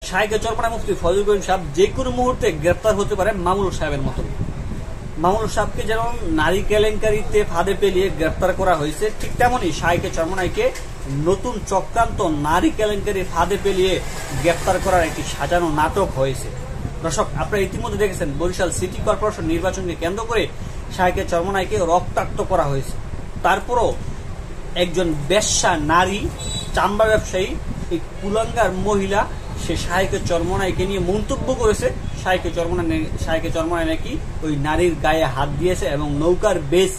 শায়েখে চরমনাই মুফতি ফজলুল করিম সাহেব যে কোনো মুহূর্তে গ্রেপ্তার হতে পারে মামুনুল সাহেবের মতো। মামুনুল সাহেবকে যেমন নারী কেলেঙ্কারিতে ফাঁদে পেলিয়ে গ্রেপ্তার করা হয়েছে, ঠিক তেমনই শায়েখে চরমনাইকে নতুন চক্রান্ত নারী কেলেঙ্কারির ফাঁদে পেলিয়ে গ্রেপ্তার করার একটি সাজানো নাটক হয়েছে। দর্শক, আপনারা ইতিমধ্যে দেখেছেন বরিশাল সিটি কর্পোরেশন নির্বাচনকে কেন্দ্র করে শায়েখে চরমনাইকে রক্তাক্ত করা হয়েছে। তারপরও একজন বেশ্যা নারী চামড়া ব্যবসায়ী, এই কুলাঙ্গার মহিলা, সে শায়েখে চরমনাইকে নিয়ে মন্তব্য করেছে শায়েখে চরমনাই নাকি ওই নারীর গায়ে হাত দিয়েছে এবং নৌকার বেস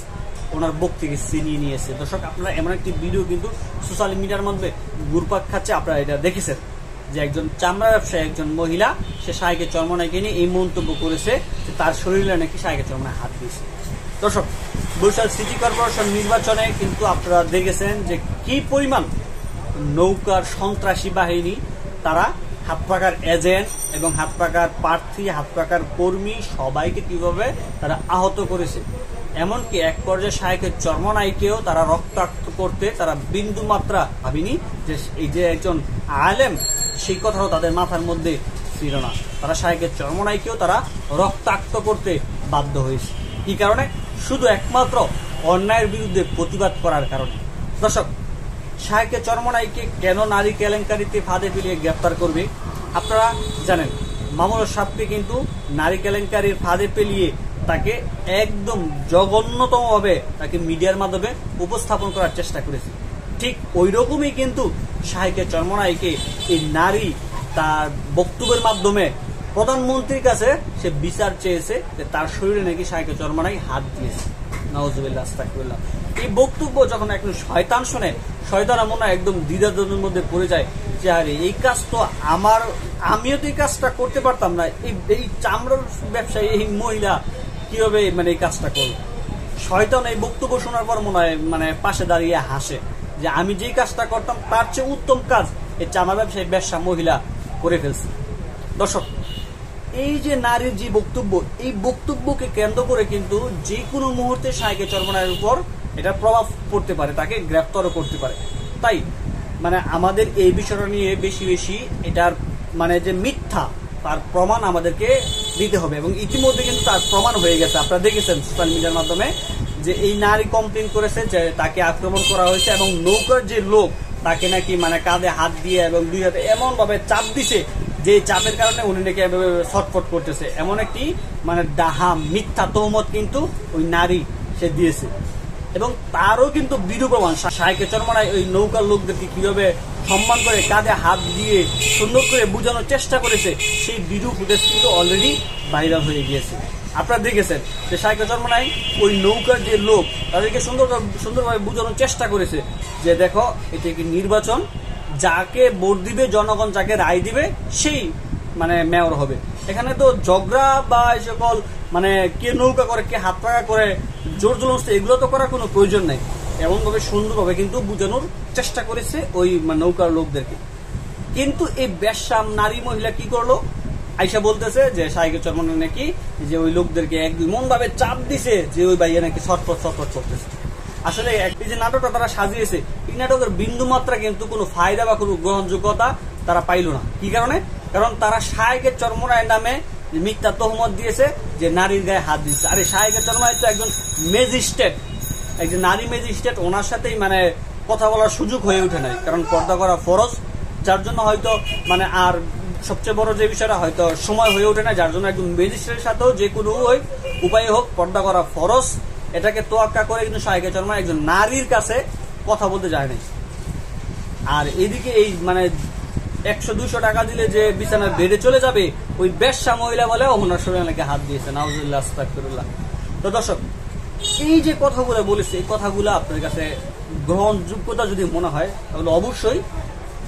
ওনার বুক থেকে ছিনিয়ে নিয়েছে। দর্শক, আপনারা এমন একটি ভিডিও কিন্তু সোশ্যাল মিডিয়ার মধ্যে ঘুরপাক খাচ্ছে, আপনারা এটা দেখেছেন যে একজন চামড়া ব্যবসায়ী, একজন মহিলা, সে শায়েখে চরমনাইকে নিয়ে এই মন্তব্য করেছে যে তার শরীরে নাকি শায়েখে চরমনাই হাত দিয়েছে। দর্শক, বরিশাল সিটি কর্পোরেশন নির্বাচনে কিন্তু আপনারা দেখেছেন যে কি পরিমাণ নৌকার সন্ত্রাসী বাহিনী, তারা হাত পাকার এজেন্ট এবং হাত পাকার প্রার্থী, হাত পাকার কর্মী সবাইকে কিভাবে তারা আহত করেছে। এমনকি এক পর্যায়ে শায়েখে চরমনাইকেও তারা রক্তাক্ত করতে তারা বিন্দু মাত্রা ভাবিনি যে এই যে একজন আলেম, সেই কথাও তাদের মাথার মধ্যে ছিল না। তারা শায়েখে চরমনাইকেও তারা রক্তাক্ত করতে বাধ্য হয়েছে। কি কারণে? শুধু একমাত্র অন্যায়ের বিরুদ্ধে প্রতিবাদ করার কারণে। দর্শক, শায়েখে চরমনাইকে কেন নারী কেলেঙ্কারিতে ফাঁদে ফেলিয়ে গ্রেপ্তার করবে? আপনারা জানেন মামুনুল সাহেবকে কিন্তু নারী কেলেঙ্কারির ফাঁদে পেলিয়ে তাকে একদম জঘন্যতম ভাবে তাকে মিডিয়ার মাধ্যমে উপস্থাপন করার চেষ্টা করেছে। ঠিক ওই রকমই কিন্তু শায়েখে চরমনাইকে এই নারী তার বক্তব্যের মাধ্যমে প্রধানমন্ত্রীর কাছে সে বিচার চেয়েছে যে তার শরীরে নাকি শায়েখে চরমনাই হাত দিয়েছে। নাউজুবিল্লাহ, আস্তাগফিরুল্লাহ। এই বক্তব্য যখন একজন শয়তান শোনে, শয়তান মনে একদম দ্বিধাদ্বন্দ্বের মধ্যে পড়ে যায় যে আরে এই কাজ তো আমিও তো এই কাজটা করতে পারতাম না, এই চামড়ার ব্যবসায়ী এই মহিলা কিভাবে এই কাজটা করল। শয়তান এই বক্তব্য শোনার পর মনে হয় পাশে দাঁড়িয়ে হাসে যে আমি যেই কাজটা করতাম তার চেয়ে উত্তম কাজ এই চামড়া ব্যবসায়ী বেশ্যা মহিলা করে ফেলছে। দর্শক, এই যে নারীর যে বক্তব্য, এই বক্তব্যকে কেন্দ্র করে কিন্তু যে কোনো মুহূর্তে শায়েখে চরমনাইয়ের উপর এটা প্রভাব পড়তে পারে, তাকে গ্রেপ্তারও করতে পারে। তাই আমাদের এই বিষয়টা নিয়ে বেশি বেশি এটার যে মিথ্যা তার প্রমাণ আমাদেরকে দিতে হবে এবং ইতিমধ্যে কিন্তু তার প্রমাণ হয়ে গেছে। আপনারা দেখেছেন সোশ্যাল মিডিয়ার মাধ্যমে যে এই নারী কমপ্লেন করেছে যে তাকে আক্রমণ করা হয়েছে এবং নৌকার যে লোক তাকে নাকি কাঁধে হাত দিয়ে এবং দুই হাতে এমন ভাবে চাপ দিছে যে চাপের কারণে উনি নাকি এভাবে ছটফট করতেছে। এমন একটি ডাহা মিথ্যা তহমত কিন্তু ওই নারী সে দিয়েছে এবং তারও কিন্তু ভিডিও প্রমাণ। শায়েখে চরমনাই ওই নৌকার লোকদেরকে কিভাবে সম্মান করে কাঁধে হাত দিয়ে সুন্দর করে বোঝানোর চেষ্টা করেছে, সেই ভিডিও ফুটেজ কিন্তু অলরেডি ভাইরাল হয়ে গিয়েছে। আপনারা দেখেছেন যে শায়েখে চরমনাই ওই নৌকার যে লোক তাদেরকে সুন্দরভাবে বোঝানোর চেষ্টা করেছে যে দেখো, এটা কি নির্বাচন, যাকে ভোট দিবে জনগণ, যাকে রায় দিবে সেই মেয়র হবে। এখানে তো ঝগড়া বা এই সকল কে নৌকা করে, কে হাত পাকা করে, জোর জবরদস্তি এগুলো তো করার কোনো প্রয়োজন নেই। এমন ভাবে সুন্দরভাবে কিন্তু বোঝানোর চেষ্টা করেছে ওই নৌকার লোকদেরকে। কিন্তু এই বেশ্যা নারী মহিলা কি করলো? আইসা বলতেছে যে শায়েখে চরমনাই নাকি যে ওই লোকদেরকে এমন ভাবে চাপ দিছে যে ওই ভাইয়া নাকি ছটফট করতেছে। আসলে এই যে নাটকটা তারা সাজিয়েছে, এই নাটকের বিন্দু মাত্রা কিন্তু কোনো ফায়দা বা কোনো গ্রহণযোগ্যতা তারা পাইল না। কি কারণে? কারণ তারা শায়েখে চরমনাই নামে মিথ্যা তহমত দিয়েছে যে নারীর গায়ে হাত দিচ্ছে। আরে শায়েখে চরমনাই তো একজন ম্যাজিস্ট্রেট, একজন নারী ম্যাজিস্ট্রেট, ওনার সাথেই কথা বলার সুযোগ হয়ে ওঠে নাই, কারণ পর্দা করা ফরজ, যার জন্য হয়তো আর সবচেয়ে বড় যে বিষয়টা হয়তো সময় হয়ে ওঠে না, যার জন্য একজন ম্যাজিস্ট্রেটের সাথেও যে কোনো উপায়ে হোক পর্দা করা ফরজ, এটাকে তোয়াক্কা করে কিন্তু শায়েখে চরমনাই একজন নারীর কাছে কথা বলতে যায় নাই। আর এদিকে এই 100-200 টাকা দিলে যে বিছানার বেডে চলে যাবে ওই বেশ্যা মহিলা বলে ওনার শরীরে নাকি হাত দিয়েছে। নাউজুবিল্লাহ, আস্তাগফিরুল্লাহ। তো দর্শক, এই যে কথাগুলো বলেছে, এই কথাগুলো আপনার কাছে গ্রহণযোগ্যতা যদি মনে হয় তাহলে অবশ্যই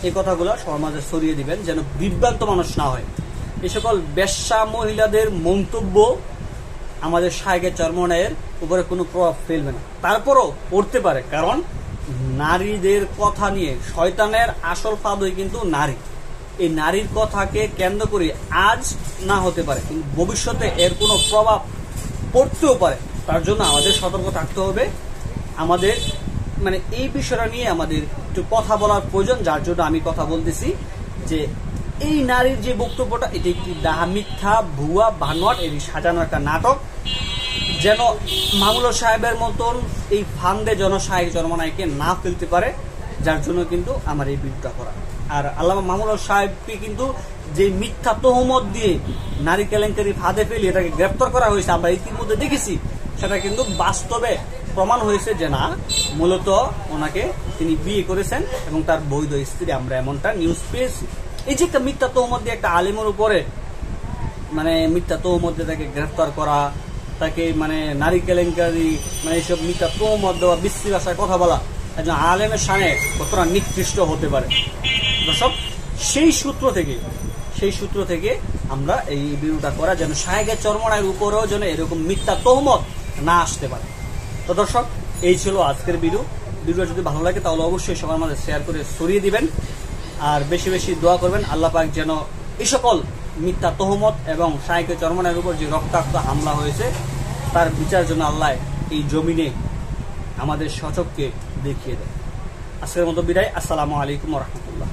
এই কথাগুলো সমাজে ছড়িয়ে দিবেন, যেন বিভ্রান্ত মানুষ না হয়। এই সকল বেশ্যা মহিলাদের মন্তব্য আমাদের শায়েখে চরমনাইয়ের উপরে কোনো প্রভাব ফেলবে না, তারপরও পড়তে পারে, কারণ নারীদের কথা নিয়ে শয়তানের আসল ফাঁদই কিন্তু নারী। এই নারীর কথাকে কেন্দ্র করে আজ না হতে পারে কিন্তু ভবিষ্যতে এর কোনো প্রভাব পড়তেও পারে। তার জন্য আমাদের সতর্ক থাকতে হবে। আমাদের এই বিষয়টা নিয়ে আমাদের একটু কথা বলার প্রয়োজন, যার জন্য আমি কথা বলতেছি যে এই নারীর যে বক্তব্যটা, এটা একটি ডাহা, মিথ্যা, ভুয়া, বানোয়াট, এর সাজানো একটা নাটক, যেন মামুনুল সাহেবের মতন এই ফান্দে যেন শাহেখ চরমনাইকে না ফেলতে পারে, যার জন্য কিন্তু আমার এই ভিডিওটা করা। আর আল্লামা মামুনুল সাহেবকে কিন্তু যে মিথ্যা তহমত দিয়ে নারী কেলেঙ্কারি ফাঁদে ফেলে এটাকে গ্রেপ্তার করা হয়েছে, আমরা ইতিমধ্যে দেখেছি, সেটা কিন্তু বাস্তবে প্রমাণ হয়েছে যে না, মূলত ওনাকে তিনি বিয়ে করেছেন এবং তার বৈধ স্ত্রী, আমরা এমনটা নিউজ পেয়েছি। এই যে একটা মিথ্যা তহমত দিয়ে একটা আলেমের উপরে মানে মিথ্যা তহমত দিয়ে তাকে গ্রেফতার করা, তাকে মানে নারী কেলেঙ্কারি, মানে এইসব মিথ্যা তহমত দেওয়া, বিশ্রী ভাষায় কথা বলা একজন আলেমের সামনে কতটা নিকৃষ্ট হতে পারে। দর্শক, সেই সূত্র থেকে আমরা এই ভিডিওটা করা, যেন শাহেখ চরমনাইয়ের উপরেও যেন এরকম মিথ্যা তহমত না আসতে পারে। তো দর্শক, এই ছিল আজকের ভিডিও যদি ভালো লাগে তাহলে অবশ্যই সবার মাঝে শেয়ার করে ছড়িয়ে দিবেন, আর বেশি বেশি দোয়া করবেন আল্লাহ পাক যেন এই সকল মিথ্যা তহমত এবং শাহেখ চরমনাইয়ের উপর যে রক্তাক্ত হামলা হয়েছে তার বিচার জন্য আল্লাহ এই জমিনে আমাদের সচক্ষে দেখিয়ে দেয়। আজকের মতো বিদায়। আসসালামু আলাইকুম ওয়া রাহমাতুল্লাহ।